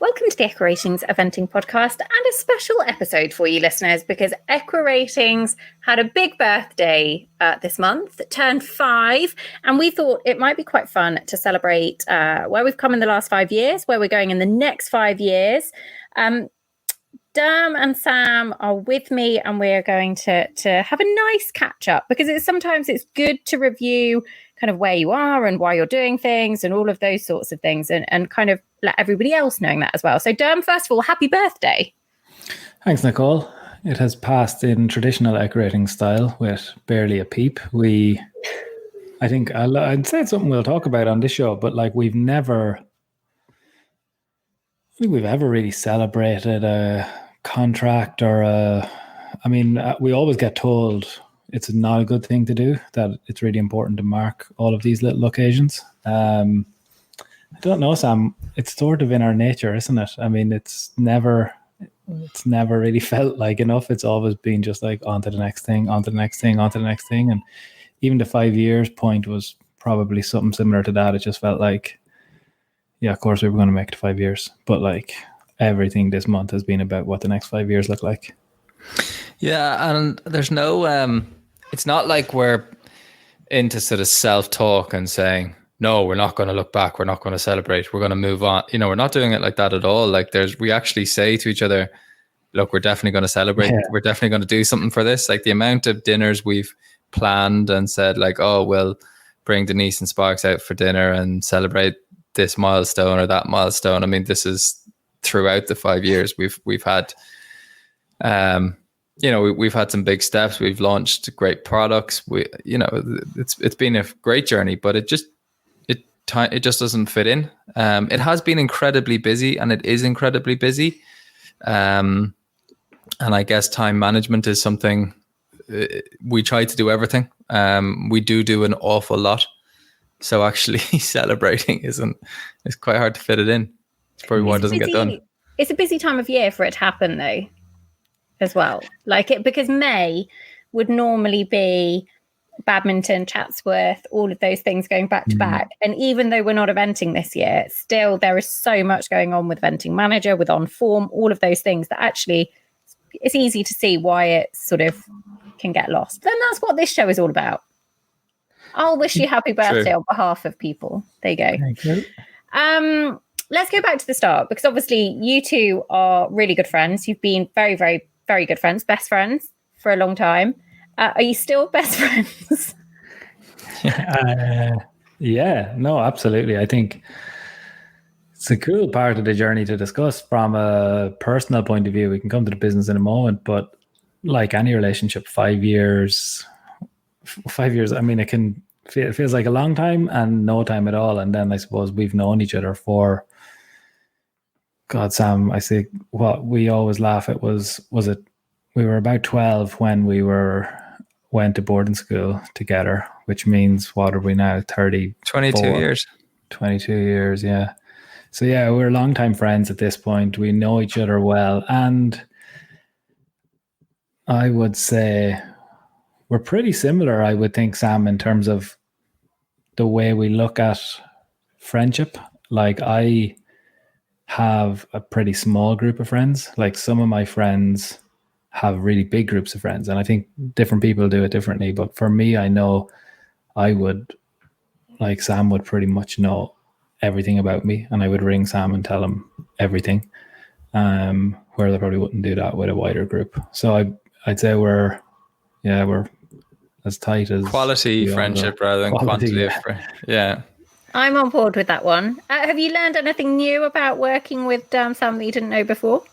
Welcome to the EquiRatings Eventing Podcast and a special episode for you listeners because EquiRatings had a big birthday this month, turned 5, and we thought it might be quite fun to celebrate where we've come in the last 5 years, where we're going in the next 5 years. Diarm and Sam are with me and we're going to have a nice catch up because sometimes it's good to review kind of where you are and why you're doing things and all of those sorts of things and kind of let everybody else knowing that as well. So Diarm, first of all, happy birthday. Thanks, Nicole. It has passed in traditional EquiRatings style with barely a peep. I'd say it's something we'll talk about on this show, but like I don't think we've ever really celebrated a contract or we always get told it's not a good thing to do, that it's really important to mark all of these little occasions. I don't know, Sam, it's sort of in our nature, isn't it? I mean, it's never really felt like enough. It's always been just like on to the next thing, on to the next thing, on to the next thing. And even the 5 years point was probably something similar to that. It just felt like, yeah, of course we were going to make it 5 years, but like everything this month has been about what the next 5 years look like. Yeah, and there's no, it's not like we're into sort of self-talk and saying, no, we're not going to look back, we're not going to celebrate, we're going to move on. You know, we're not doing it like that at all. Like we actually say to each other, look, we're definitely going to celebrate. Yeah. We're definitely going to do something for this. Like the amount of dinners we've planned and said like, oh, we'll bring Denise and Sparks out for dinner and celebrate this milestone or that milestone. I mean, this is throughout the 5 years we've had, we've had some big steps. We've launched great products. It's been a great journey, but it just doesn't fit in. It has been incredibly busy, and it is incredibly busy. And I guess time management is something we try to do everything. We do an awful lot. So actually celebrating it's quite hard to fit it in. It's probably why it doesn't get done. It's a busy time of year for it to happen though, as well. Because May would normally be badminton, Chatsworth, all of those things going back to back. And even though we're not eventing this year, still there is so much going on with Eventing Manager, with On Form, all of those things that actually it's easy to see why it sort of can get lost. Then that's what this show is all about. I'll wish you happy birthday on behalf of people. There you go. Thank you. Let's go back to the start, because obviously you two are really good friends. You've been very, very, very good friends, best friends for a long time. Are you still best friends? Yeah, no, absolutely. I think it's a cool part of the journey to discuss from a personal point of view. We can come to the business in a moment, but like any relationship, 5 years, I mean, it feels like a long time and no time at all. And then I suppose we've known each other for, God, Sam, I say what we always laugh at was it, we were about 12 when we went to boarding school together, which means what are we now, 22 years. 22 years, yeah. So yeah, we're longtime friends at this point. We know each other well, and I would say we're pretty similar, I would think, Sam, in terms of the way we look at friendship. Like I have a pretty small group of friends. Like some of my friends have really big groups of friends, and I think different people do it differently. But for me, I know I would, like Sam would pretty much know everything about me, and I would ring Sam and tell him everything, whereas I probably wouldn't do that with a wider group. So I'd say we're as tight as quality friendship rather than quantity. Yeah. I'm on board with that one. Have you learned anything new about working with Sam that you didn't know before?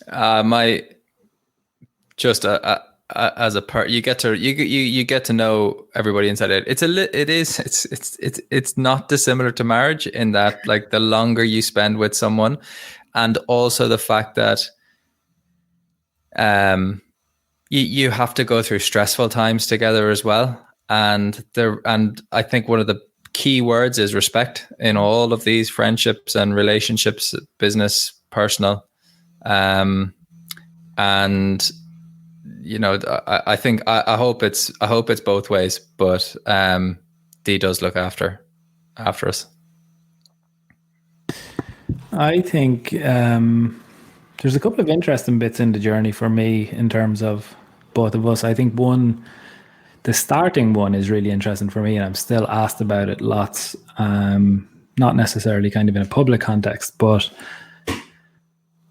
You get to know everybody inside it. It's not dissimilar to marriage in that, like, the longer you spend with someone, and also the fact that you have to go through stressful times together as well. And I think one of the key words is respect in all of these friendships and relationships, business, personal. And you know, I think I hope it's both ways, but Dee does look after us. I think there's a couple of interesting bits in the journey for me in terms of both of us. I think the starting one is really interesting for me, and I'm still asked about it lots. Not necessarily kind of in a public context, but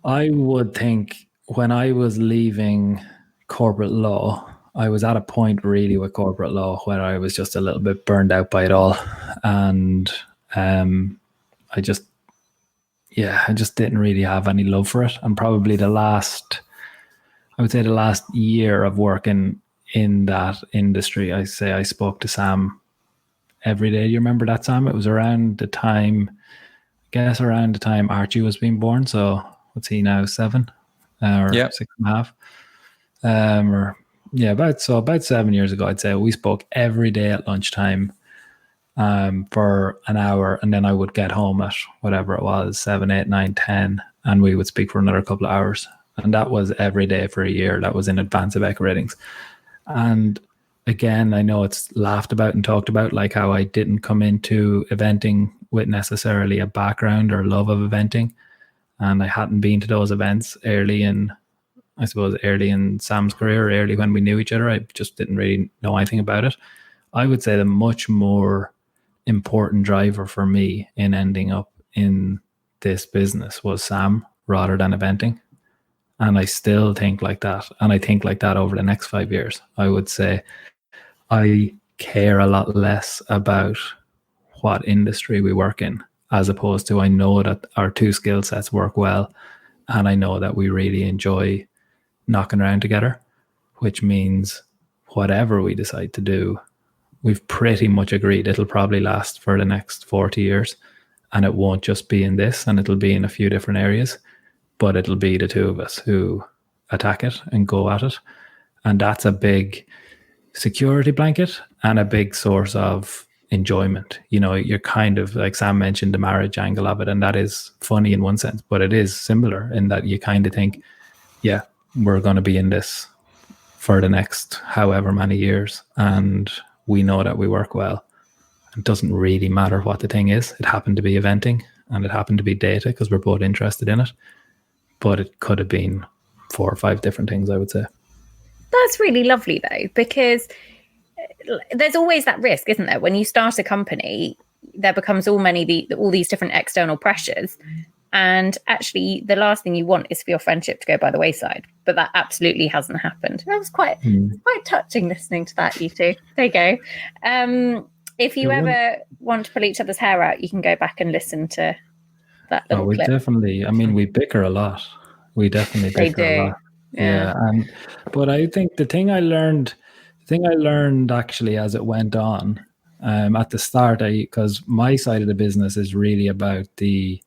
I would think when I was leaving corporate law, I was at a point really with corporate law where I was just a little bit burned out by it all. And I just didn't really have any love for it. And probably the last year of working in that industry, I say I spoke to Sam every day. You remember that, Sam? It was around the time Archie was being born. So what's he now, 7 or 6.5? About 7 years ago, I'd say we spoke every day at lunchtime for an hour, and then I would get home at whatever it was, 7, 8, 9, 10, and we would speak for another couple of hours. And that was every day for a year. That was in advance of EquiRatings. And again, I know it's laughed about and talked about, like how I didn't come into eventing with necessarily a background or love of eventing. And I hadn't been to those events early in Sam's career, early when we knew each other. I just didn't really know anything about it. I would say the much more important driver for me in ending up in this business was Sam rather than eventing. And I still think like that. And I think like that over the next 5 years. I would say I care a lot less about what industry we work in, as opposed to I know that our two skill sets work well. And I know that we really enjoy knocking around together, which means whatever we decide to do, we've pretty much agreed it'll probably last for the next 40 years. And it won't just be in this, and it'll be in a few different areas, but it'll be the two of us who attack it and go at it. And that's a big security blanket and a big source of enjoyment. You know, you're kind of, like Sam mentioned, the marriage angle of it, and that is funny in one sense, but it is similar in that you kind of think, yeah, we're going to be in this for the next however many years, and we know that we work well. It doesn't really matter what the thing is. It happened to be eventing, and it happened to be data because we're both interested in it, but it could have been 4 or 5 different things, I would say. That's really lovely, though, because there's always that risk, isn't there? When you start a company, there becomes all these different external pressures. And actually, the last thing you want is for your friendship to go by the wayside. But that absolutely hasn't happened. That was quite touching listening to that, you two. There you go. If you ever want to pull each other's hair out, you can go back and listen to that little clip. Definitely, I mean, we bicker a lot. We definitely bicker a lot. Yeah. But I think the thing I learned actually as it went on, at the start, because my side of the business is really about the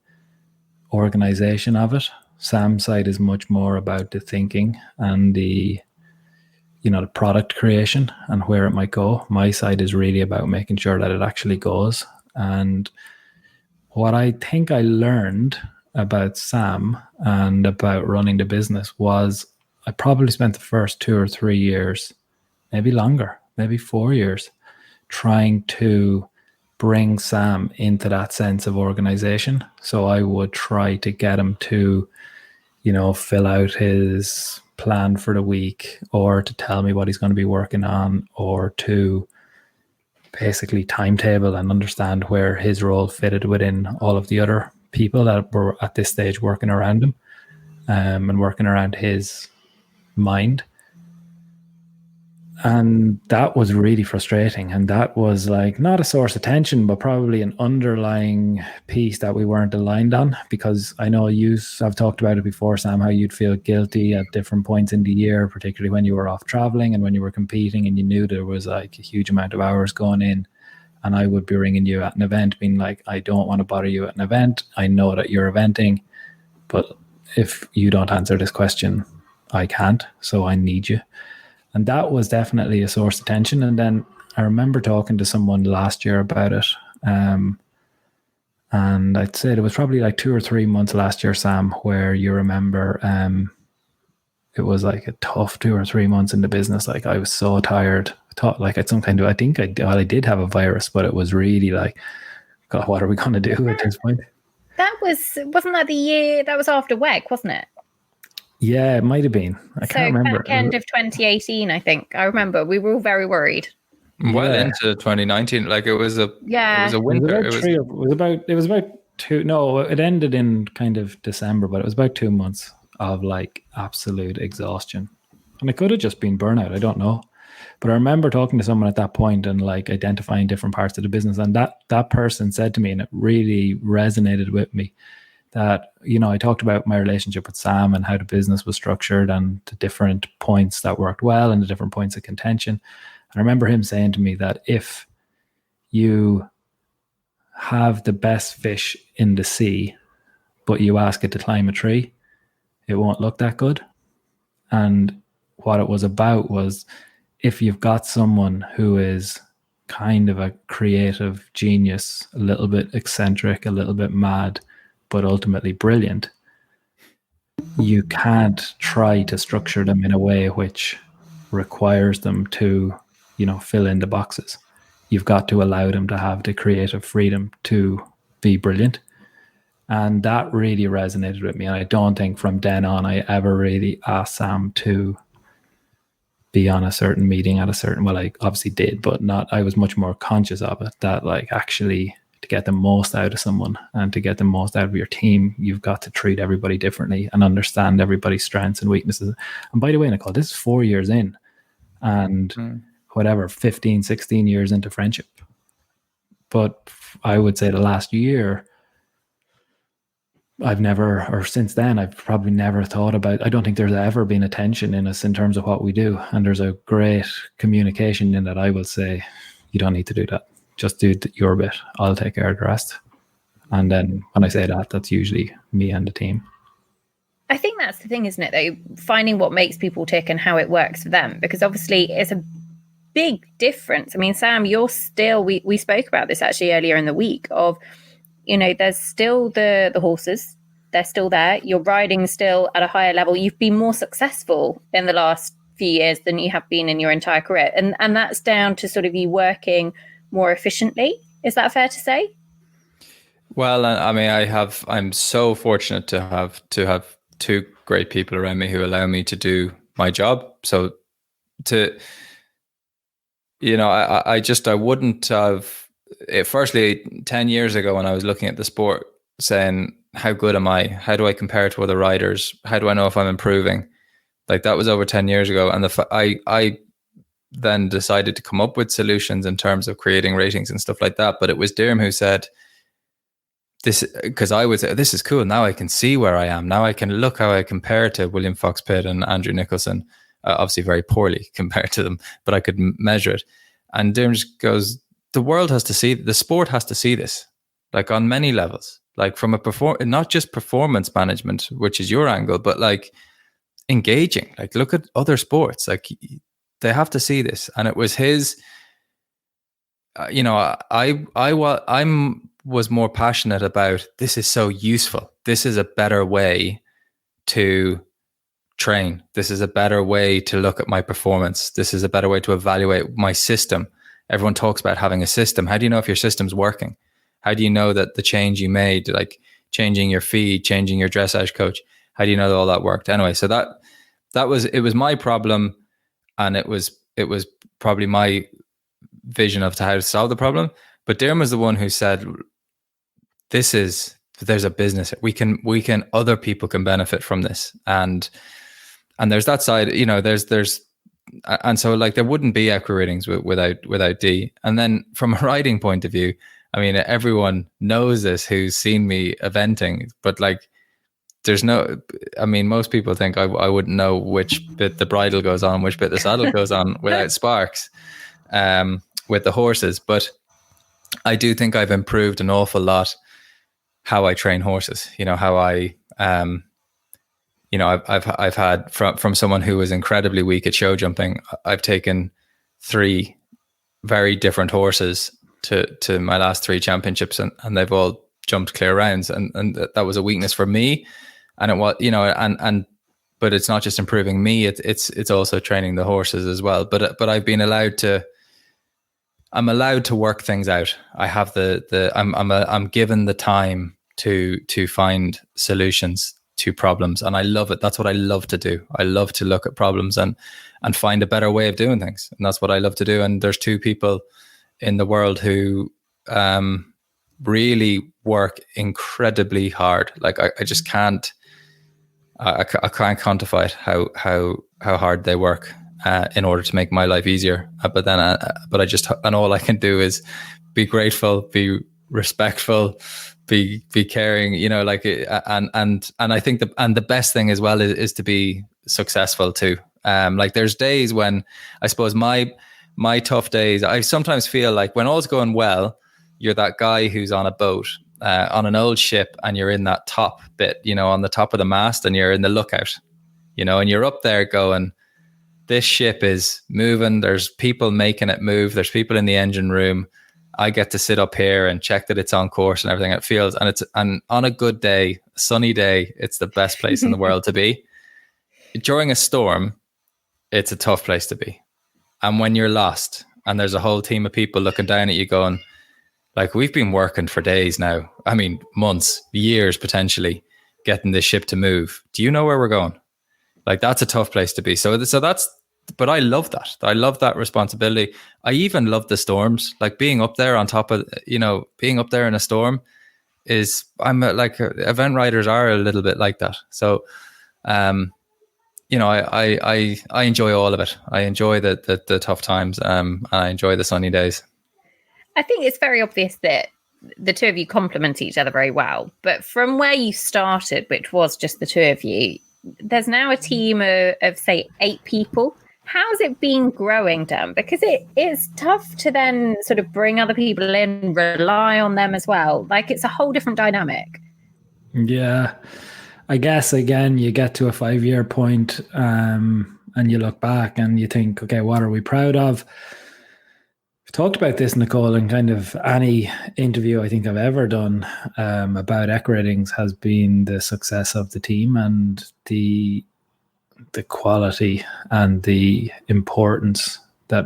organization of it. Sam's side is much more about the thinking and the product creation and where it might go. My side is really about making sure that it actually goes. And what I think I learned about Sam and about running the business was I probably spent the first 2 or 3 years, maybe longer, maybe 4 years, trying to bring Sam into that sense of organization. So I would try to get him to, fill out his plan for the week, or to tell me what he's going to be working on, or to basically timetable and understand where his role fitted within all of the other people that were at this stage working around him, and working around his mind. And that was really frustrating. And that was like not a source of tension, but probably an underlying piece that we weren't aligned on, because I know I've talked about it before, Sam, how you'd feel guilty at different points in the year, particularly when you were off traveling and when you were competing and you knew there was like a huge amount of hours going in. And I would be ringing you at an event being like, I don't want to bother you at an event. I know that you're eventing, but if you don't answer this question, I can't. So I need you. And that was definitely a source of tension. And then I remember talking to someone last year about it. And I'd say it was probably like 2 or 3 months last year, Sam, where you remember it was like a tough 2 or 3 months in the business. Like I was so tired. I thought like I'd some kind of, I did have a virus, but it was really like, God, what are we going to do at this point? Wasn't that the year that was after WEG, wasn't it? Yeah, it might have been. I can't remember. Back end of 2018, I think. I remember we were all very worried. Well into 2019, like it was a winter. It was about two. No, it ended in kind of December, but it was about 2 months of like absolute exhaustion, and it could have just been burnout. I don't know, but I remember talking to someone at that point and like identifying different parts of the business, and that person said to me, and it really resonated with me, that, you know, I talked about my relationship with Sam and how the business was structured and the different points that worked well and the different points of contention. I remember him saying to me that if you have the best fish in the sea, but you ask it to climb a tree, it won't look that good. And what it was about was, if you've got someone who is kind of a creative genius, a little bit eccentric, a little bit mad, but ultimately brilliant, you can't try to structure them in a way which requires them to, you know, fill in the boxes. You've got to allow them to have the creative freedom to be brilliant. And that really resonated with me. And I don't think from then on I ever really asked Sam to be on a certain meeting at a certain, well, I obviously did, but not, I was much more conscious of it, that like actually to get the most out of someone and to get the most out of your team, you've got to treat everybody differently and understand everybody's strengths and weaknesses. And by the way, Nicole, this is 4 years in and whatever, 15, 16 years into friendship. But I would say the last year, I've never, or since then, I've probably never thought about, I don't think there's ever been a tension in us in terms of what we do. And there's a great communication in that. I will say, you don't need to do that. Just do your bit. I'll take care of the rest. And then when I say that, that's usually me and the team. I think that's the thing, isn't it, though? Finding what makes people tick and how it works for them. Because obviously it's a big difference. I mean, Sam, you're still, we spoke about this actually earlier in the week of, you know, there's still the horses. They're still there. You're riding still at a higher level. You've been more successful in the last few years than you have been in your entire career. And that's down to sort of you working more efficiently. Is that fair to say? Well, I mean, I'm so fortunate to have two great people around me who allow me to do my job. So I wouldn't have, firstly, 10 years ago when I was looking at the sport saying, how good am I? How do I compare to other riders? How do I know if I'm improving? Like, that was over 10 years ago. And I then decided to come up with solutions in terms of creating ratings and stuff like that. But it was Diarm who said this, because I would say, this is cool. Now I can see where I am. Now I can look how I compare to William Fox Pitt and Andrew Nicholson, obviously very poorly compared to them, but I could measure it. And Diarm just goes, the world has to see, the sport has to see this, like on many levels, like from not just performance management, which is your angle, but like engaging, like look at other sports, like they have to see this. And it was his, I was more passionate about, this is so useful. This is a better way to train. This is a better way to look at my performance. This is a better way to evaluate my system. Everyone talks about having a system. How do you know if your system's working? How do you know that the change you made, like changing your feed, changing your dressage coach, how do you know that all that worked? Anyway, so it was my problem, and it was probably my vision of how to solve the problem. But Diarm was the one who said, there's a business. We can other people can benefit from this. And there's that side, and so like there wouldn't be EquiRatings without D. And then from a riding point of view, I mean, everyone knows this who's seen me eventing, but like most people think I wouldn't know which bit the bridle goes on, which bit the saddle goes on without sparks, with the horses. But I do think I've improved an awful lot how I train horses, how I, I've had from someone who was incredibly weak at show jumping, I've taken 3 very different horses to my last 3 championships, and they've all jumped clear rounds, and that was a weakness for me. And it was, but it's not just improving me, it's also training the horses as well. But I've been I'm allowed to work things out. I have I'm given the time to find solutions to problems, and I love it. That's what I love to do. I love to look at problems and find a better way of doing things, and that's what I love to do. And there's two people in the world who really work incredibly hard. Like I just can't. I can't quantify it how hard they work in order to make my life easier. But all I can do is be grateful, be respectful, be caring. Like and I think the best thing as well is to be successful too. Like there's days when I suppose my tough days. I sometimes feel like when all's going well, you're that guy who's on a boat. On an old ship, and you're in that top bit, on the top of the mast, and you're in the lookout, and you're up there going, this ship is moving. There's people making it move. There's people in the engine room. I get to sit up here and check that it's on course and everything. It feels, and on a good day, a sunny day, it's the best place in the world to be. During a storm, it's a tough place to be. And when you're lost and there's a whole team of people looking down at you going, like, we've been working for days now. I mean, months, years, potentially, getting this ship to move. Do you know where we're going? Like, that's a tough place to be. So that's, but I love that. I love that responsibility. I even love the storms, like being up there on top of, being up there in a storm event writers are a little bit like that. So, I enjoy all of it. I enjoy the tough times, and I enjoy the sunny days. I think it's very obvious that the two of you complement each other very well. But from where you started, which was just the two of you, there's now a team of say, 8 people. How's it been growing, Dan? Because it is tough to then sort of bring other people in, rely on them as well. Like, it's a whole different dynamic. Yeah. I guess, again, you get to a 5-year point and you look back and you think, okay, what are we proud of? We've talked about this, Nicole, in kind of any interview I think I've ever done about EquiRatings has been the success of the team and the quality and the importance that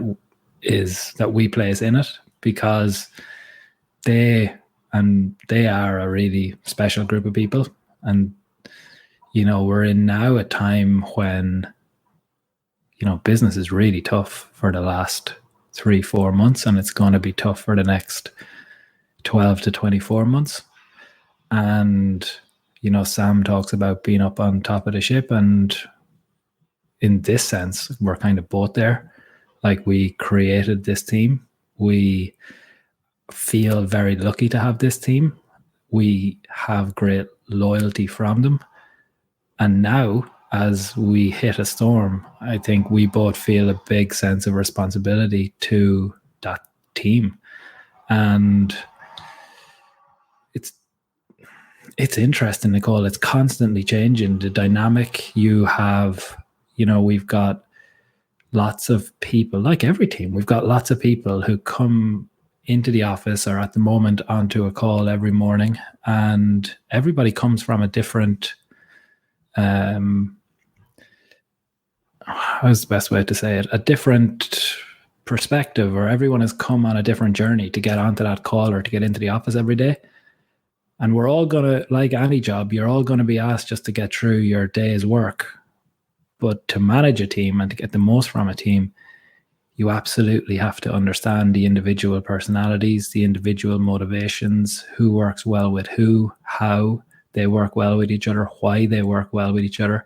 we place in it, because they are a really special group of people. And we're in now a time when business is really tough for the last 3-4 months, and it's going to be tough for the next 12 to 24 months. And Sam talks about being up on top of the ship, and in this sense we're kind of both there. Like, we created this team, we feel very lucky to have this team, we have great loyalty from them, and now as we hit a storm, I think we both feel a big sense of responsibility to that team. And it's interesting, Nicole. It's constantly changing. The dynamic you have, we've got lots of people, like every team, we've got lots of people who come into the office or at the moment onto a call every morning, and everybody comes from a different how's the best way to say it? A different perspective, or everyone has come on a different journey to get onto that call or to get into the office every day. And we're all going to, like any job, you're all going to be asked just to get through your day's work. But to manage a team and to get the most from a team, you absolutely have to understand the individual personalities, the individual motivations, who works well with who, how they work well with each other, why they work well with each other,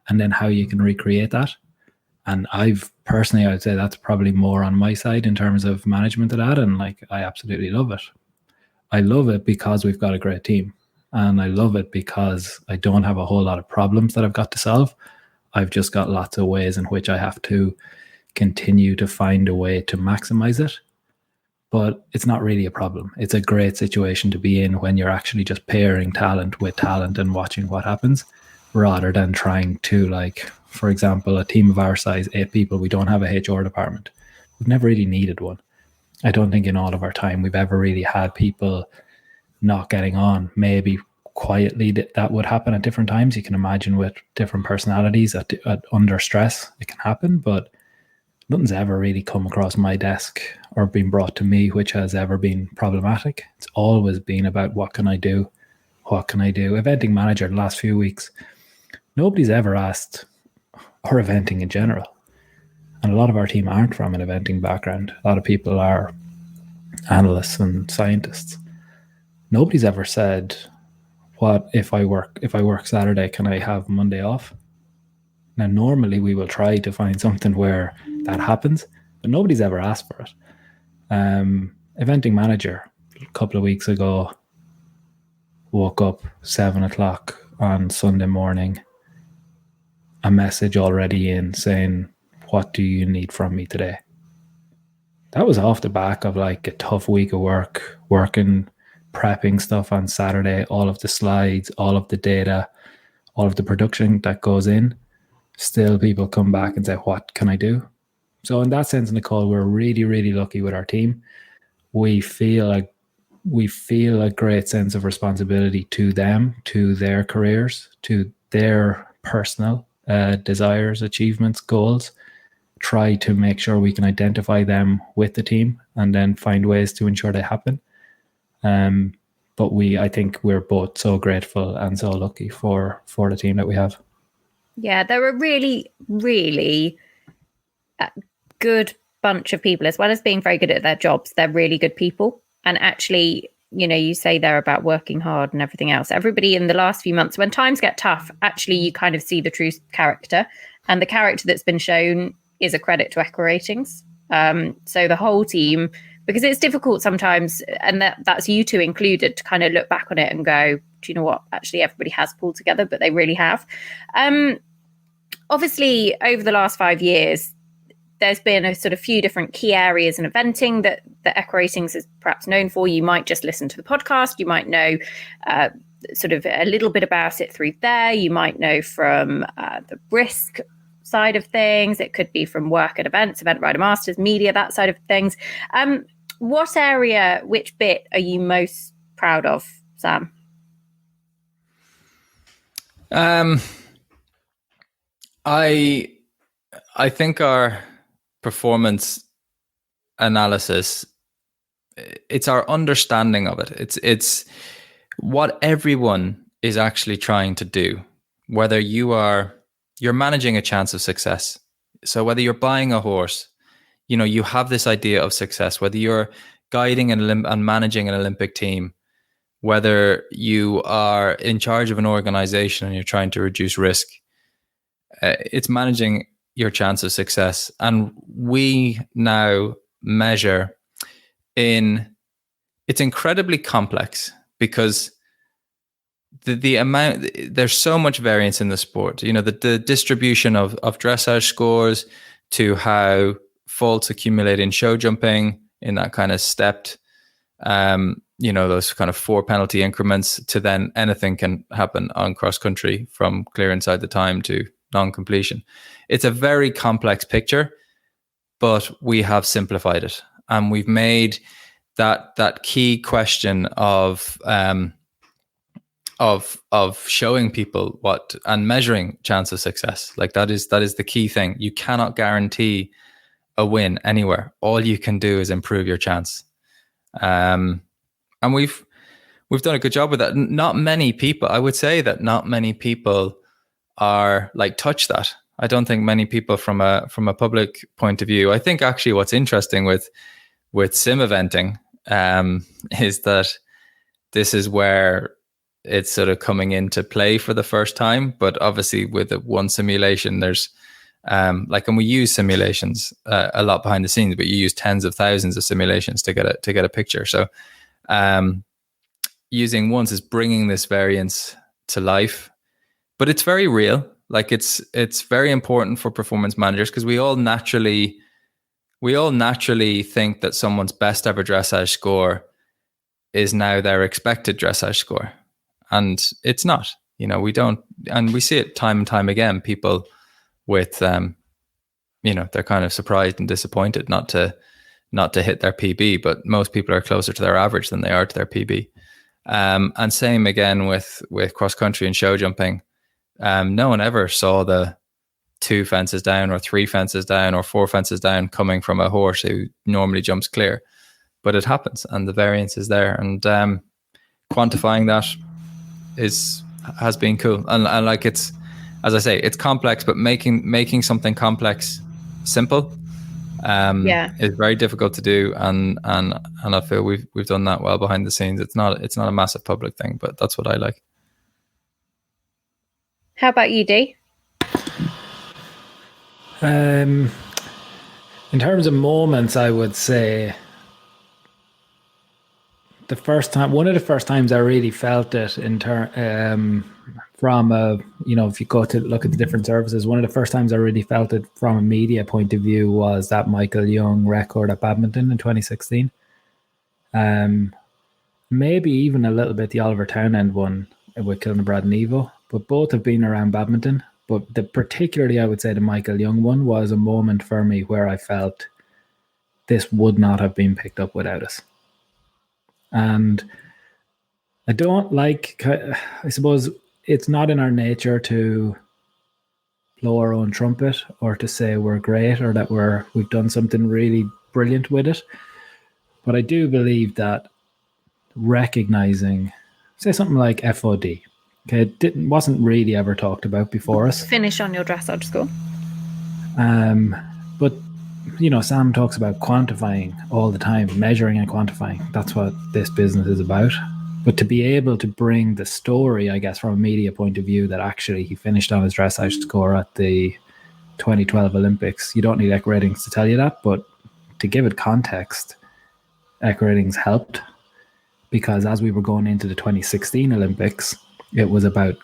and then how you can recreate that. And I'd say that's probably more on my side in terms of management of that. And I absolutely love it. I love it because we've got a great team. And I love it because I don't have a whole lot of problems that I've got to solve. I've just got lots of ways in which I have to continue to find a way to maximize it. But it's not really a problem. It's a great situation to be in when you're actually just pairing talent with talent and watching what happens, rather than trying to, for example, a team of our size, 8 people, we don't have a HR department. We've never really needed one. I don't think in all of our time we've ever really had people not getting on. Maybe quietly that would happen at different times. You can imagine with different personalities at under stress, it can happen, but nothing's ever really come across my desk or been brought to me which has ever been problematic. It's always been about what can I do? what can I do? Eventing manager the last few weeks, nobody's ever asked, or eventing in general. And a lot of our team aren't from an eventing background. A lot of people are analysts and scientists. Nobody's ever said, what if I work Saturday, can I have Monday off? Now, normally we will try to find something where that happens, but nobody's ever asked for it. Eventing manager a couple of weeks ago woke up 7:00 on Sunday morning, a message already in saying, what do you need from me today? That was off the back of like a tough week of working, prepping stuff on Saturday, all of the slides, all of the data, all of the production that goes in. Still people come back and say, what can I do? So in that sense, Nicole, we're really, really lucky with our team. We feel a great sense of responsibility to them, to their careers, to their personal desires, achievements, goals. Try to make sure we can identify them with the team and then find ways to ensure they happen. But I think we're both so grateful and so lucky for the team that we have. Yeah, they're a really, really good bunch of people. As well as being very good at their jobs, they're really good people. And actually, you say they're about working hard and everything else. Everybody in the last few months, when times get tough, actually you kind of see the true character. And the character that's been shown is a credit to EquiRatings. So the whole team, because it's difficult sometimes, and that's you two included, to kind of look back on it and go, do you know what? Actually, everybody has pulled together, but they really have. Obviously, over the last 5 years, there's been a sort of few different key areas in eventing that EquiRatings is perhaps known for. You might just listen to the podcast. You might know sort of a little bit about it through there. You might know from the risk side of things. It could be from work at events, Event Rider Masters, media, that side of things. Which bit are you most proud of, Sam? I think our performance analysis, it's our understanding of it. It's what everyone is actually trying to do, whether you're managing a chance of success. So whether you're buying a horse, you have this idea of success, whether you're guiding and managing an Olympic team, whether you are in charge of an organization and you're trying to reduce risk, it's managing your chance of success. And we now measure it's incredibly complex because the amount, there's so much variance in the sport, the distribution of dressage scores to how faults accumulate in show jumping in that kind of stepped, those kind of 4 penalty increments, to then anything can happen on cross country from clear inside the time to non-completion. It's a very complex picture, but we have simplified it, and we've made that key question of showing people what and measuring chance of success. Like that is the key thing. You cannot guarantee a win anywhere. All you can do is improve your chance. And we've done a good job with that. Not many people, I would say that not many people are touch that. I don't think many people from a public point of view. I think actually what's interesting with sim eventing is that this is where it's sort of coming into play for the first time. But obviously with one simulation, there's and we use simulations a lot behind the scenes, but you use tens of thousands of simulations to get a picture. So using once is bringing this variance to life, but it's very real. It's very important for performance managers because we all naturally think that someone's best ever dressage score is now their expected dressage score, and it's not. We don't, and we see it time and time again. People with they're kind of surprised and disappointed not to hit their PB, but most people are closer to their average than they are to their PB. And same again with cross country and show jumping. No one ever saw the 2 fences down or 3 fences down or 4 fences down coming from a horse who normally jumps clear, but it happens and the variance is there. And quantifying that, has been cool, and like it's, as I say, it's complex, but making something complex simple is very difficult to do, and I feel we've done that well behind the scenes. It's not a massive public thing, but that's what I like. How about you, Dee? In terms of moments, I would say one of the first times I really felt it from if you go to look at the different services, one of the first times I really felt it from a media point of view was that Michael Young record at badminton in 2016. Maybe even a little bit the Oliver Townend one with Kilnabrad and Evo, but both have been around badminton. But particularly, I would say the Michael Young one was a moment for me where I felt this would not have been picked up without us. And I don't like, I suppose it's not in our nature to blow our own trumpet or to say we're great or that we've done something really brilliant with it. But I do believe that recognizing, say something like FOD, okay, it wasn't really ever talked about before us. Finish on your dressage score. But Sam talks about quantifying all the time, measuring and quantifying. That's what this business is about. But to be able to bring the story, I guess, from a media point of view, that actually he finished on his dressage score at the 2012 Olympics, you don't need EquiRatings to tell you that, but to give it context, EquiRatings helped, because as we were going into the 2016 Olympics, it was about,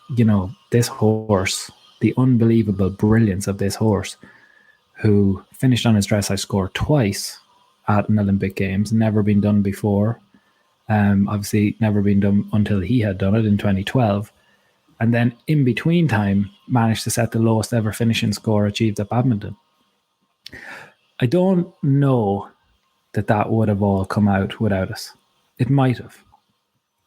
this horse, the unbelievable brilliance of this horse, who finished on his dressage score twice at an Olympic Games, never been done before. Obviously never been done until he had done it in 2012. And then in between time, managed to set the lowest ever finishing score achieved at badminton. I don't know that would have all come out without us. It might have.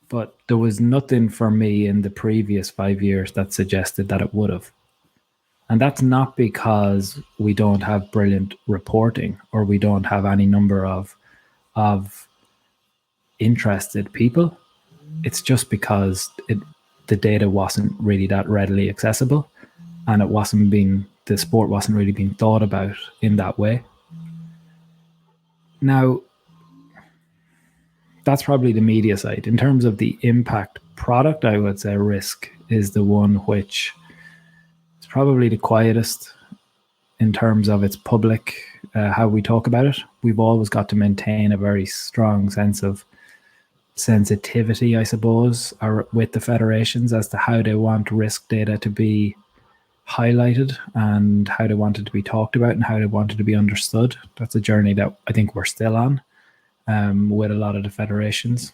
But there was nothing for me in the previous 5 years that suggested that it would have. And that's not because we don't have brilliant reporting or we don't have any number of interested people. It's just because the data wasn't really that readily accessible, and the sport wasn't really being thought about in that way. Now, that's probably the media side. In terms of the impact product, I would say Risk is the one which is probably the quietest in terms of its public, how we talk about it. We've always got to maintain a very strong sense of sensitivity, I suppose, or with the federations as to how they want risk data to be highlighted and how they want it to be talked about and how they want it to be understood. That's a journey that I think we're still on with a lot of the federations.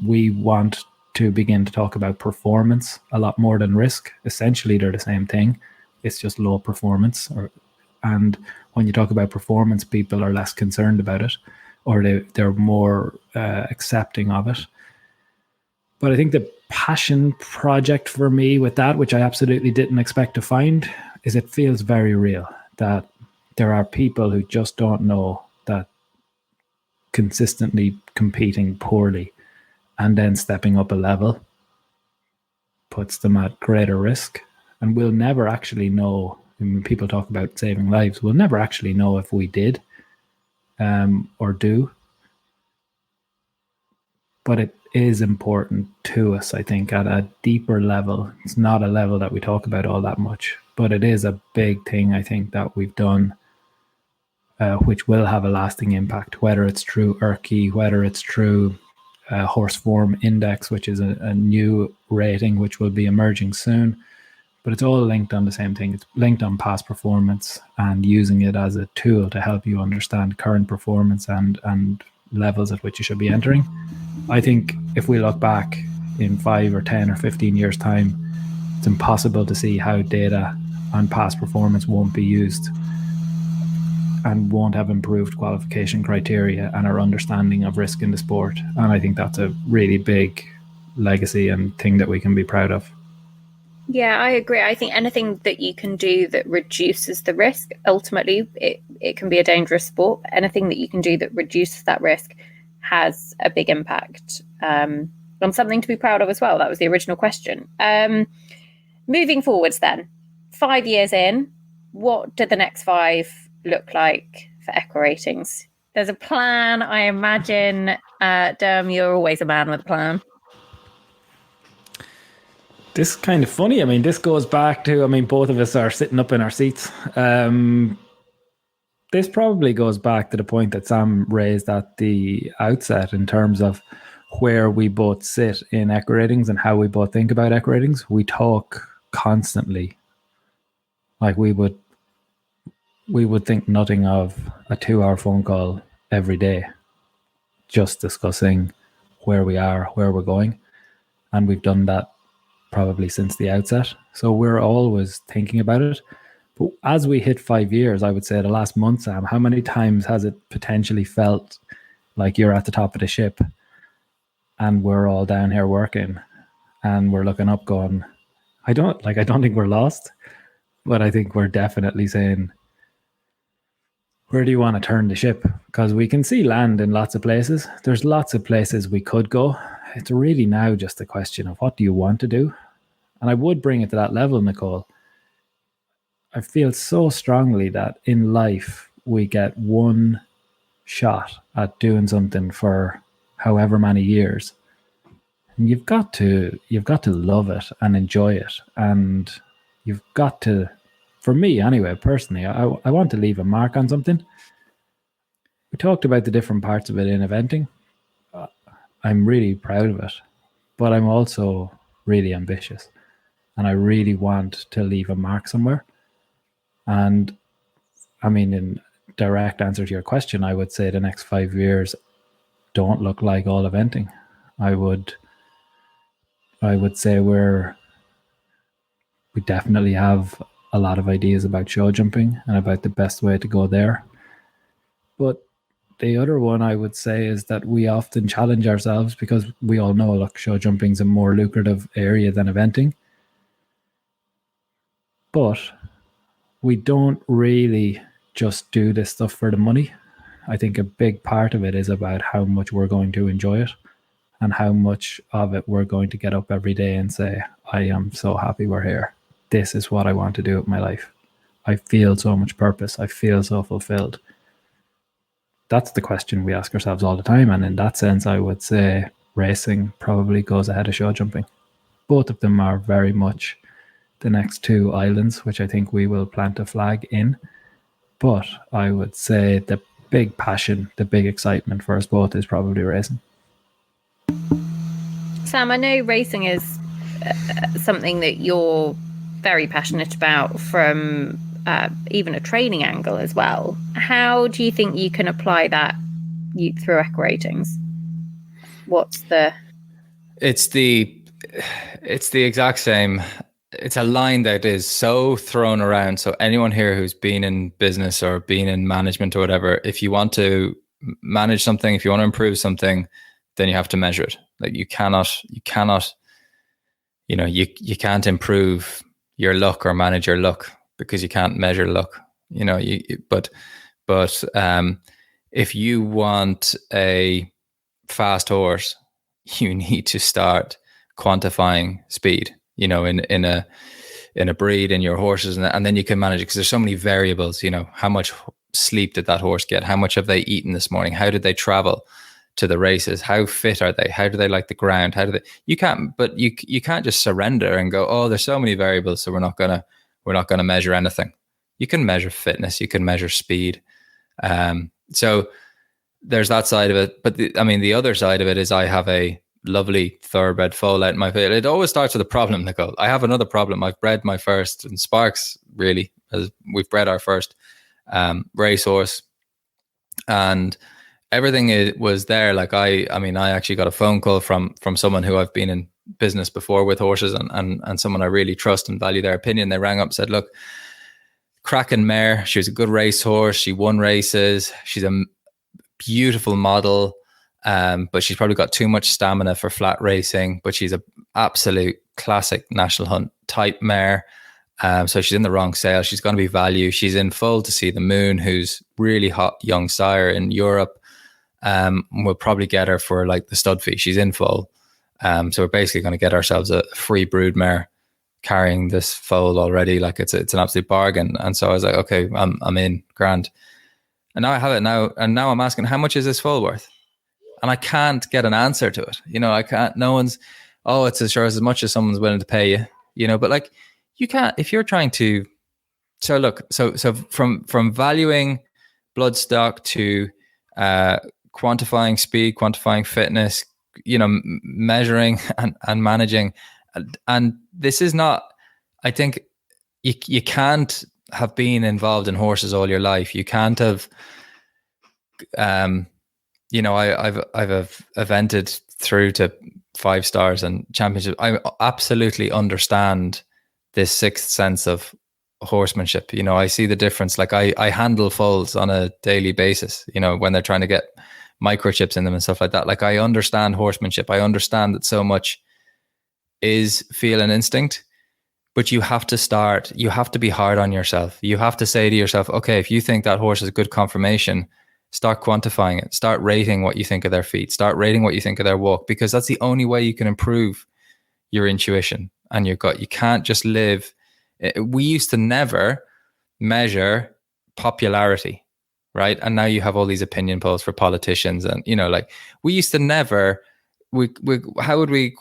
We want to begin to talk about performance a lot more than risk. Essentially, they're the same thing. It's just low performance. And when you talk about performance, people are less concerned about it, or they're more accepting of it. But I think the passion project for me with that, which I absolutely didn't expect to find, is it feels very real that there are people who just don't know that consistently competing poorly and then stepping up a level puts them at greater risk. And we'll never actually know, when people talk about saving lives, we'll never actually know if we did or do. But it is important to us, I think, at a deeper level. It's not a level that we talk about all that much, but it is a big thing, I think, that we've done, which will have a lasting impact, whether it's through ERKI, whether it's through Horse Form Index, which is a new rating, which will be emerging soon. But it's all linked on the same thing. It's linked on past performance and using it as a tool to help you understand current performance and levels at which you should be entering. I think if we look back in 5 or 10 or 15 years' time, it's impossible to see how data on past performance won't be used and won't have improved qualification criteria and our understanding of risk in the sport. And I think that's a really big legacy and thing that we can be proud of. Yeah, I agree. I think anything that you can do that reduces the risk, ultimately, it can be a dangerous sport. Anything that you can do that reduces that risk has a big impact. on something to be proud of as well. That was the original question. Moving forwards then, 5 years in, what do the next 5 look like for EquiRatings? There's a plan, I imagine. Diarm, you're always a man with a plan. This is kind of funny. I mean, this goes back to, both of us are sitting up in our seats. This probably goes back to the point that Sam raised at the outset in terms of where we both sit in EquiRatings and how we both think about EquiRatings. We talk constantly. Like we would think nothing of a 2-hour phone call every day, just discussing where we are, where we're going. And we've done that probably since the outset. So we're always thinking about it. But as we hit 5 years, I would say the last month, Sam, how many times has it potentially felt like you're at the top of the ship and we're all down here working and we're looking up going, I don't think we're lost, but I think we're definitely saying, where do you want to turn the ship? Because we can see land in lots of places. There's lots of places we could go. It's really now just a question of what do you want to do? And I would bring it to that level, Nicole. I feel so strongly that in life we get one shot at doing something for however many years. And you've got to love it and enjoy it. And you've got to, for me anyway, personally, I want to leave a mark on something. We talked about the different parts of it in eventing. I'm really proud of it, but I'm also really ambitious and I really want to leave a mark somewhere. And in direct answer to your question, I would say the next 5 years don't look like all eventing. I would say we definitely have a lot of ideas about show jumping and about the best way to go there. But the other one I would say is that we often challenge ourselves because we all know, look, show jumping is a more lucrative area than eventing. But we don't really just do this stuff for the money. I think a big part of it is about how much we're going to enjoy it and how much of it we're going to get up every day and say, I am so happy we're here. This is what I want to do with my life. I feel so much purpose. I feel so fulfilled. That's the question we ask ourselves all the time. And in that sense, I would say racing probably goes ahead of show jumping. Both of them are very much the next 2 islands, which I think we will plant a flag in. But I would say the big passion, the big excitement for us both is probably racing. Sam, I know racing is something that you're very passionate about from even a training angle as well. How do you think you can apply that through EquiRatings? It's the exact same. It's a line that is so thrown around. So anyone here who's been in business or been in management or whatever, if you want to manage something, if you want to improve something, then you have to measure it. Like you can't improve your luck or manage your luck because you can't measure luck. But if you want a fast horse, you need to start quantifying speed. In a breed in your horses, and then you can manage it because there's so many variables. How much sleep did that horse get? How much have they eaten this morning? How did they travel to the races? How fit are they? How do they like the ground? You can't just surrender and go, oh, there's so many variables, so we're not gonna measure anything. You can measure fitness, you can measure speed. So there's that side of it. But the other side of it is I have a lovely thoroughbred foal out in my field. It always starts with a problem, Nicole. I have another problem. I've bred my first, and Sparks really, as we've bred our first racehorse, and everything was there. Like I actually got a phone call from someone who I've been in business before with horses, and someone I really trust and value their opinion. They rang up and said, look, cracking mare. She was a good racehorse. She won races. She's a beautiful model. But she's probably got too much stamina for flat racing, but she's an absolute classic national hunt type mare. So she's in the wrong sale. She's going to be value. She's in full to see the Moon, who's really hot young sire in Europe. We'll probably get her for like the stud fee. She's in full. So we're basically going to get ourselves a free broodmare carrying this foal already. Like it's an absolute bargain. And so I was like, okay, I'm in, grand. And now I have it now. And now I'm asking, how much is this foal worth? And I can't get an answer to it. I can't, no one's, oh, it's as much as someone's willing to pay you, but like you can't, if you're trying to, so look, so from valuing blood stock to quantifying speed, quantifying fitness, measuring and managing. And this is not, I think you can't have been involved in horses all your life. You can't have, I've evented through to 5 stars and championship. I absolutely understand this sixth sense of horsemanship. I see the difference. Like I handle foals on a daily basis, when they're trying to get microchips in them and stuff like that. Like I understand horsemanship. I understand that so much is feel and instinct, but you have to be hard on yourself. You have to say to yourself, okay, if you think that horse is a good conformation, start quantifying it, start rating what you think of their feet, start rating what you think of their walk, because that's the only way you can improve your intuition and your gut. You can't just live. We used to never measure popularity, right? And now you have all these opinion polls for politicians, and like we used to never. What would we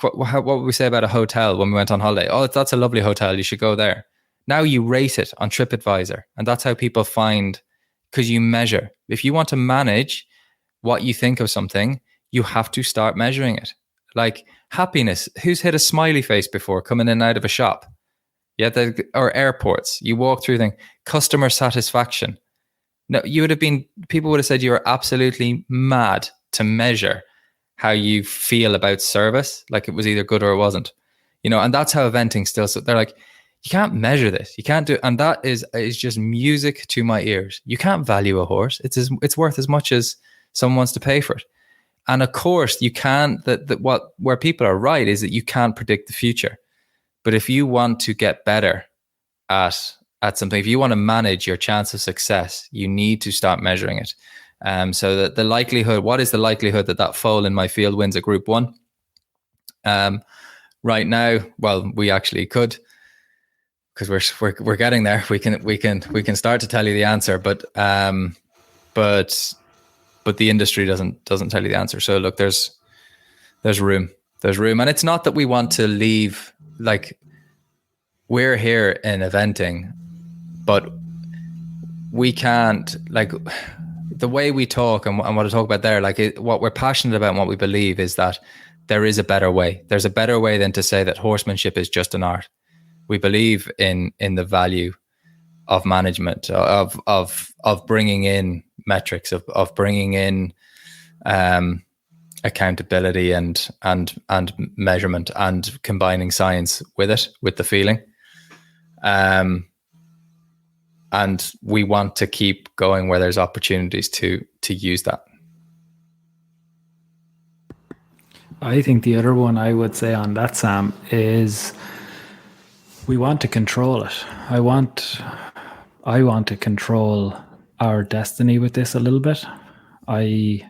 say about a hotel when we went on holiday? Oh, that's a lovely hotel, you should go there. Now you rate it on TripAdvisor, and that's how people find, because you measure. If you want to manage what you think of something, you have to start measuring it. Like happiness, who's hit a smiley face before coming in and out of a shop? Yeah, or airports, you walk through things. Customer satisfaction. No, people would have said you were absolutely mad to measure how you feel about service. Like it was either good or it wasn't, and that's how eventing still. So they're like, you can't measure this. You can't do, and that is just music to my ears. You can't value a horse. It's worth as much as someone wants to pay for it. And of course you can't, where people are right is that you can't predict the future. But if you want to get better at something, if you want to manage your chance of success, you need to start measuring it. So that the likelihood, what is the likelihood that foal in my field wins a Group 1? Right now, well, we actually could, because we're getting there. We can start to tell you the answer, but the industry doesn't tell you the answer. So look, there's room, and it's not that we want to leave. Like we're here in eventing, but we can't, like the way we talk and what I talk about there, like what we're passionate about and what we believe is that there is a better way. There's a better way than to say that horsemanship is just an art. We believe in the value of management, of bringing in metrics, of bringing in accountability and measurement, and combining science with it, with the feeling. And we want to keep going where there's opportunities to use that. I think the other one I would say on that, Sam, is we want to control it. I want to control our destiny with this a little bit. I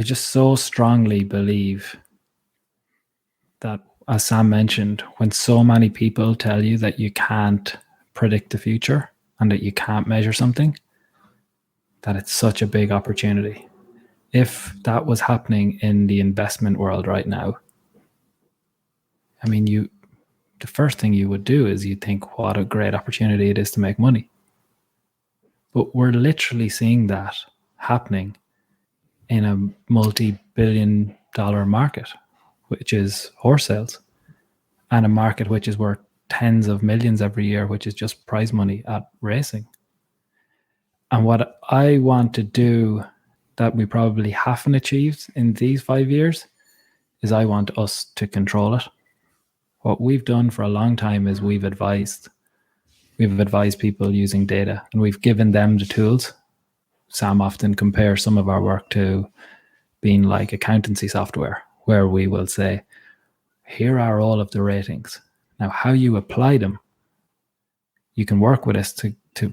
just so strongly believe that, as Sam mentioned, when so many people tell you that you can't predict the future and that you can't measure something, that it's such a big opportunity. If that was happening in the investment world right now, I mean, the first thing you would do is you think, what a great opportunity it is to make money. But we're literally seeing that happening in a multi-billion-dollar market, which is horse sales, and a market which is worth tens of millions every year, which is just prize money at racing. And what I want to do that we probably haven't achieved in these 5 years is I want us to control it. What we've done for a long time is we've advised people using data, and we've given them the tools. Sam often compares some of our work to being like accountancy software, where we will say, here are all of the ratings. Now, how you apply them, you can work with us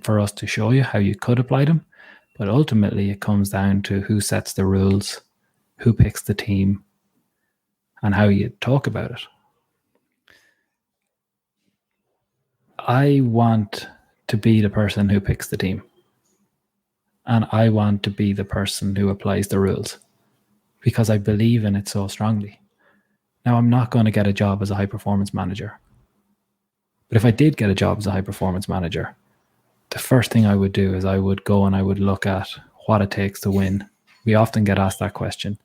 for us to show you how you could apply them. But ultimately, it comes down to who sets the rules, who picks the team, and how you talk about it. I want to be the person who picks the team. And I want to be the person who applies the rules because I believe in it so strongly. Now, I'm not going to get a job as a high performance manager. But if I did get a job as a high performance manager, the first thing I would do is I would go and I would look at what it takes to win. We often get asked that question.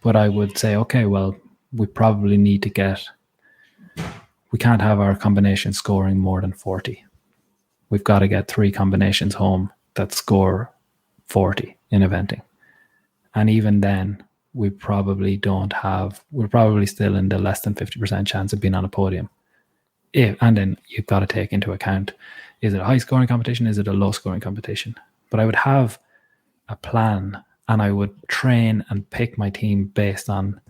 But I would say, okay, well, we probably need to we can't have our combination scoring more than 40. We've got to get 3 combinations home that score 40 in eventing. And even then, we're probably still in the less than 50% chance of being on a podium. And then you've got to take into account, is it a high scoring competition? Is it a low scoring competition? But I would have a plan and I would train and pick my team based on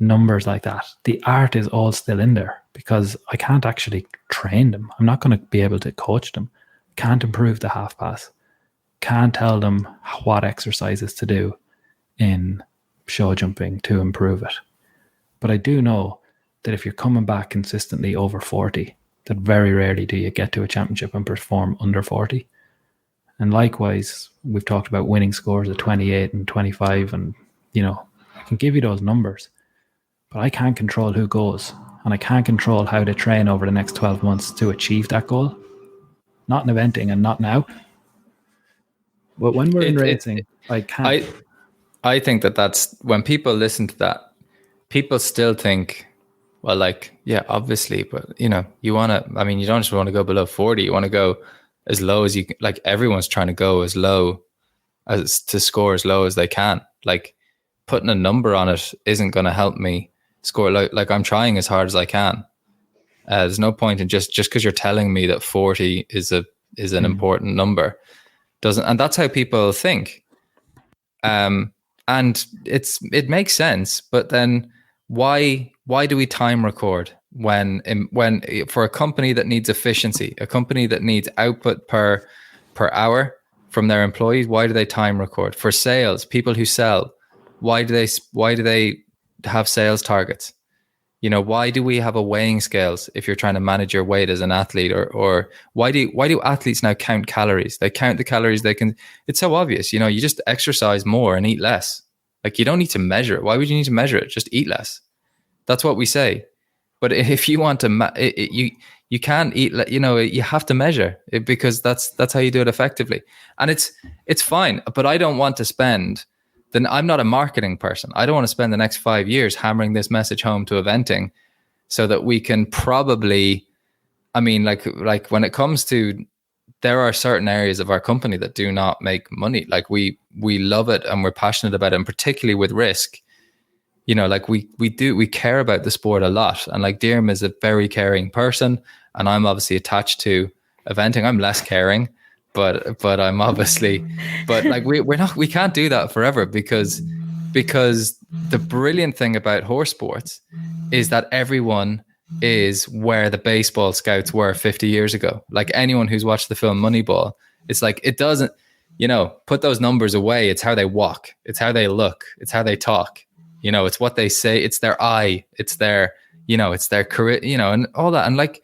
numbers like that. The art is all still in there because I can't actually train them. I'm not going to be able to coach them. Can't improve the half pass. Can't tell them what exercises to do in show jumping to improve it. But I do know that if you're coming back consistently over 40, that very rarely do you get to a championship and perform under 40. And likewise, we've talked about winning scores of 28 and 25, and I can give you those numbers, but I can't control who goes, and I can't control how to train over the next 12 months to achieve that goal. Not in eventing and not now. But when we're in racing, I can't. I think that's when people listen to that, people still think, well, like, yeah, obviously, but you don't just want to go below 40. You want to go as low as you can. Like, everyone's trying to go as low as to score as low as they can. Like, putting a number on it isn't going to help me score. Like I'm trying as hard as I can. There's no point in just because you're telling me that 40 is an important number. And that's how people think. And it makes sense, but then why do we time record when for a company that needs efficiency, a company that needs output per hour from their employees? Why do they time record? For sales, people who sell, why do they have sales targets? Why do we have a weighing scales if you're trying to manage your weight as an athlete? Or why do athletes now count calories? They count the calories they can. It's so obvious. You just exercise more and eat less. Like, you don't need to measure it. Why would you need to measure it? Just eat less. That's what we say. But if you want to, you can't eat. You have to measure it because that's how you do it effectively. And it's fine. But I don't want to spend. Then I'm not a marketing person. I don't want to spend the next 5 years hammering this message home to eventing so that we can probably, like when it comes to, there are certain areas of our company that do not make money. Like we love it and we're passionate about it, and particularly with risk, like we care about the sport a lot. And like Diarm is a very caring person, and I'm obviously attached to eventing. I'm less caring. But I'm obviously, but like we can't do that forever because the brilliant thing about horse sports is that everyone is where the baseball scouts were 50 years ago. Like, anyone who's watched the film Moneyball, it's like, it doesn't, put those numbers away. It's how they walk. It's how they look. It's how they talk. It's what they say. It's their eye. It's their, it's their career, and all that. And like,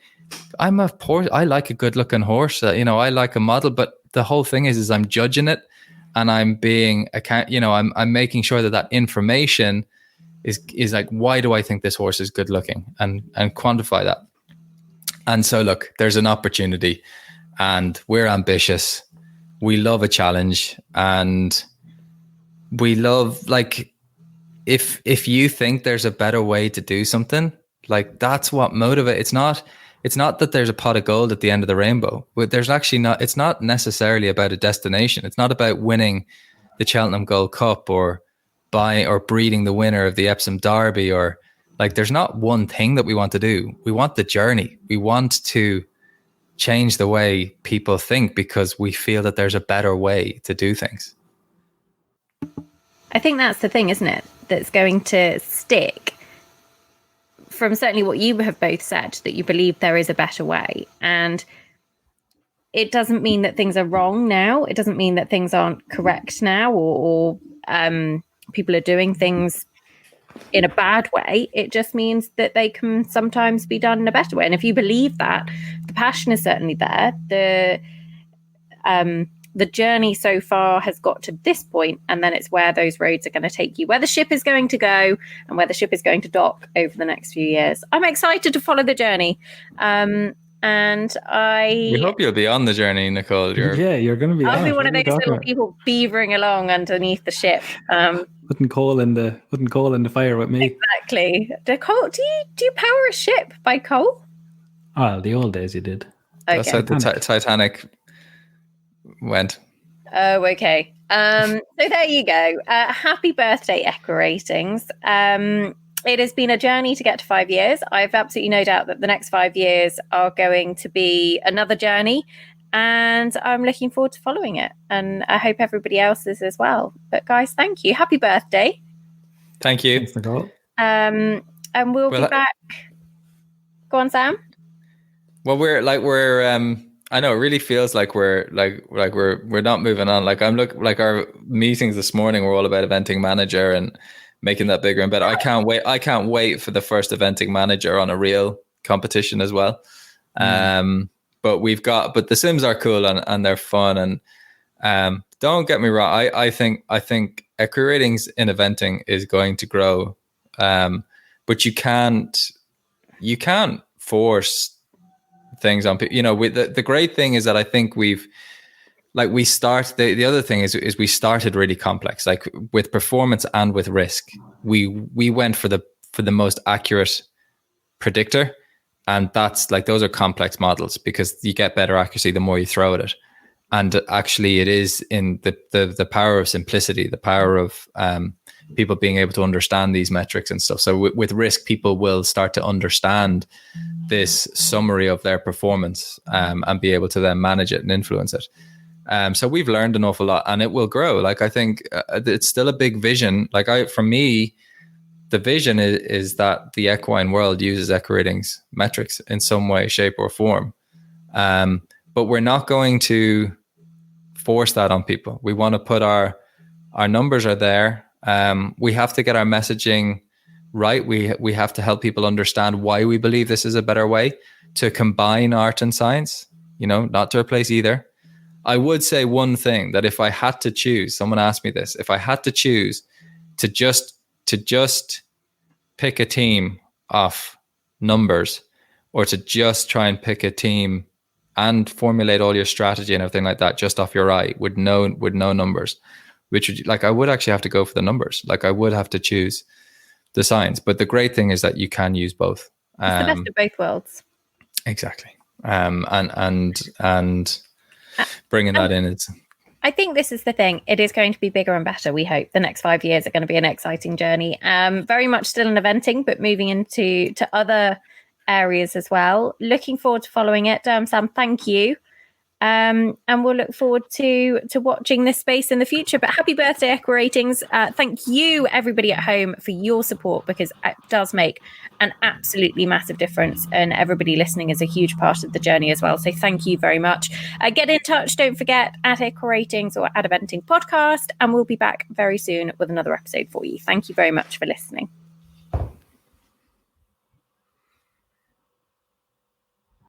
I like a good looking horse. I like a model, but the whole thing is I'm judging it, and I'm being I'm making sure that information is like, why do I think this horse is good looking, and quantify that. And so look, there's an opportunity, and we're ambitious. We love a challenge, and we love, like, if you think there's a better way to do something, like, that's what motivates. It's not that there's a pot of gold at the end of the rainbow. There's actually not. It's not necessarily about a destination. It's not about winning the Cheltenham Gold Cup or breeding the winner of the Epsom Derby, or like, there's not one thing that we want to do. We want the journey. We want to change the way people think because we feel that there's a better way to do things. I think that's the thing, isn't it? That's going to stick. From certainly what you have both said, that you believe there is a better way. And it doesn't mean that things are wrong now. It doesn't mean that things aren't correct now, or people are doing things in a bad way. It just means that they can sometimes be done in a better way. And if you believe that, the passion is certainly there. The journey so far has got to this point, and then it's where those roads are going to take you, where the ship is going to go and where the ship is going to dock over the next few years. I'm excited to follow the journey. We hope you'll be on the journey, Nicole. You're going to be. I'll be one of those little people beavering along underneath the ship, putting coal in the fire with me. Exactly. Nicole, do you power a ship by coal? Oh, the old days you did. Okay. That's how the Titanic went. Oh, okay. So there you go. Happy birthday, EquiRatings. It has been a journey to get to 5 years. I've absolutely no doubt that the next 5 years are going to be another journey, and I'm looking forward to following it. And I hope everybody else is as well. But guys, thank you. Happy birthday. Thank you. Thanks, Nicole. And we'll be back. Go on, Sam. Well, I know it really feels like we're not moving on. Like our meetings this morning were all about eventing manager and making that bigger and better. I can't wait for the first eventing manager on a real competition as well. But the sims are cool and they're fun, and don't get me wrong. I think EquiRatings in eventing is going to grow. But you can't force things on people. The great thing is that I think the other thing is we started really complex, like with performance and with risk. We went for the most accurate predictor, and that's like, those are complex models because you get better accuracy the more you throw at it. And actually it is in the power of simplicity, the power of people being able to understand these metrics and stuff. So with risk, people will start to understand this summary of their performance and be able to then manage it and influence it. So we've learned an awful lot, and it will grow. Like, I think it's still a big vision. For me, the vision is that the equine world uses EquiRatings metrics in some way, shape, or form. But we're not going to force that on people. We want to put our numbers are there. We have to get our messaging right. We have to help people understand why we believe this is a better way to combine art and science, not to replace either. I would say one thing, that if I had to choose, someone asked me this, if I had to choose to just pick a team off numbers, or to just try and pick a team and formulate all your strategy and everything like that just off your eye with no numbers, which would, I would actually have to go for the numbers. I would have to choose the science. But the great thing is that you can use both. It's the best of both worlds. Exactly. And bringing that in, I think this is the thing. It is going to be bigger and better, we hope. The next 5 years are going to be an exciting journey. Very much still in eventing, but moving into other areas as well. Looking forward to following it. Sam, thank you. And we'll look forward to watching this space in the future. But happy birthday, EquiRatings. Thank you, everybody at home, for your support, because it does make an absolutely massive difference. And everybody listening is a huge part of the journey as well. So thank you very much. Get in touch. Don't forget, at EquiRatings or at Eventing Podcast. And we'll be back very soon with another episode for you. Thank you very much for listening.